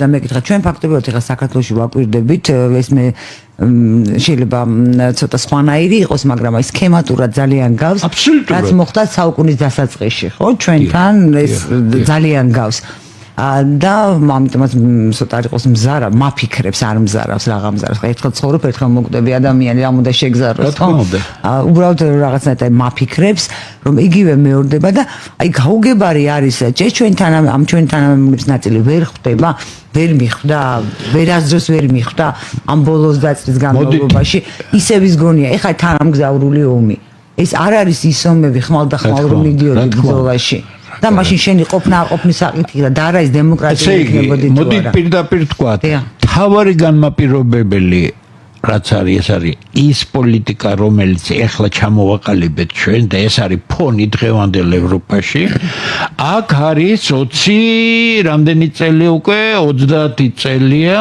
და მეკითხა ჩვენ ფაქტობრივად ეხლა საქართველოში ვაკვირდებით ეს მე შეიძლება ცოტა სხვანაირი იყოს, მაგრამ აი სქემატურად ძალიან გავს. რაც მოხდა საუკუნის დასაწყისში, ხო? ჩვენთან ეს ძალიან გავს. და ამიტომაც ცოტა არ იყოს მზარა, მაფიქრებს, არ მზარავს, რაღა მზარავს. ერთხელ ცხოვრობ, ერთხელ მოკვდები ადამიანი, რა უნდა შეგზაროს, ხო? უბრალოდ რაღაცნაირად აი მაფიქრებს, რომ იგივე მეორდება და აი გაუგებარი არის, ჩვენთან ამ ჩვენ თანამემამულების ნაწილი ვერ ხვდება, ვერ მიხვდა, ვერასდროს ვერ მიხვდა ამ ბოლოს დაწვის განმავლობაში, ისევ ის გონია, ეხლა თან ამგზავრული ომი. ეს არ არის ის ომები ხმალ და ხმალ რომ მიდიოდი ბრძოლაში. და მაშინ შენი ყოფნა არ ყოფნის საკითხი და არა ის დემოკრატია იქნებოდი თუ არა. მოდი პირდაპირ თქვა. თავარი განმაპირობებელი რაც არის ეს არის ის პოლიტიკა რომელიც ეხლა ჩამოვაყალიბეთ ჩვენ და ეს არის ფონი დღევანდელ ევროპაში. აქ არის 20 რამდენი წელი უკვე 30 წელია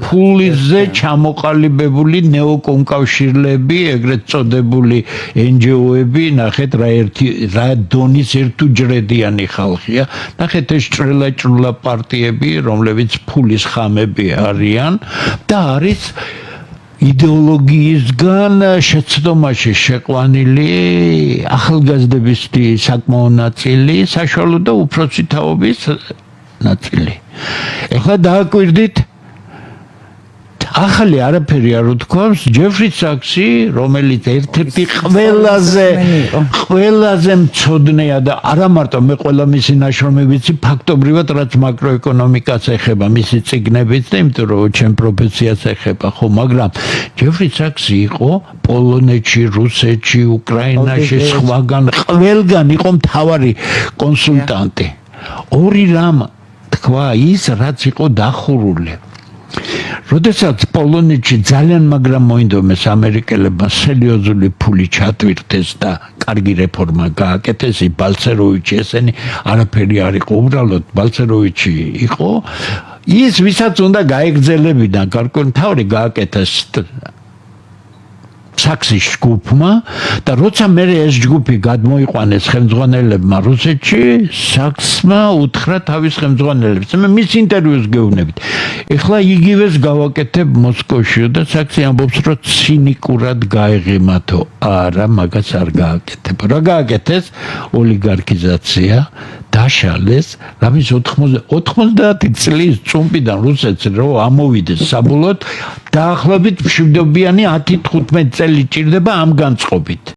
ფულიზე ჩამოყალიბებული ნეოკონკავშირლები, ეგრეთ წოდებული NGO-ები, ნახეთ რა დონის ერთუჯრედიანი ხალხია. ნახეთ ეს ჭრელა პარტიები, რომლებიც ფულის ხამები არიან და არის იდეოლოგიისგან შეცდომაში შეყვანილი ახალგაზრდების საკმაო ნაწილი, საშუალო და უფროსი თაობის ნაწილი. ეხლა დააკვირდით ახალი არაფერი არ უთქვამს ჯეფრი საქსი, რომელიც ერთ-ერთი ყველაზე მცოდნეა და არა მარტო მე ყველა მისი ნაშრომი ვიცი, ფაქტობრივად რაც მაკროეკონომიკას ეხება, მისი წიგნებიც და იმიტომ რომ ჩემ პროფესიას ეხება, ხო, მაგრამ ჯეფრი საქსი იყო პოლონეთში, რუსეთში, უკრაინაში, სხვაგან, ყველგან იყო მთავარი კონსულტანტი. ორი რამ თქვა ის, რაც იყო დახურული. როდესაც პოლონეთში ძალიან მაგრამ მოინდომეს ამერიკელებმა სერიოზული ფული ჩატვირთეს და კარგი რეფორმა გააკეთეს, ბალცეროვიჩი ესენი არაფერი არ იყო, უბრალოდ ბალცეროვიჩი იყო ის, ვისაც უნდა გაეგრძელებინა გარკვეული მთავარი გააკეთეს საქსის ჯგუფმა და როცა მე ეს ჯგუფი გადმოიყვანეს ხელმძღვანელებმა რუსეთში, საქსმა უთხრა თავის ხელმძღვანელებს. მე მის ინტერვიუს გეუბნებით. ეხლა იგივეს გავაკეთებ მოსკოვში და საქსი ამბობს, რომ ცინიკურად გაეღიმათო. არა, მაგას არ გააკეთებ. რა გააკეთეს? ოლიგარქიზაცია დაშალეს, რამის 90 წლის წუმპიდან რუსეთს რო ამოვიდეს საბოლოოდ დაახლოებით მშვიდობიანი 10-15 წელი ჭირდება ამ განწყობით.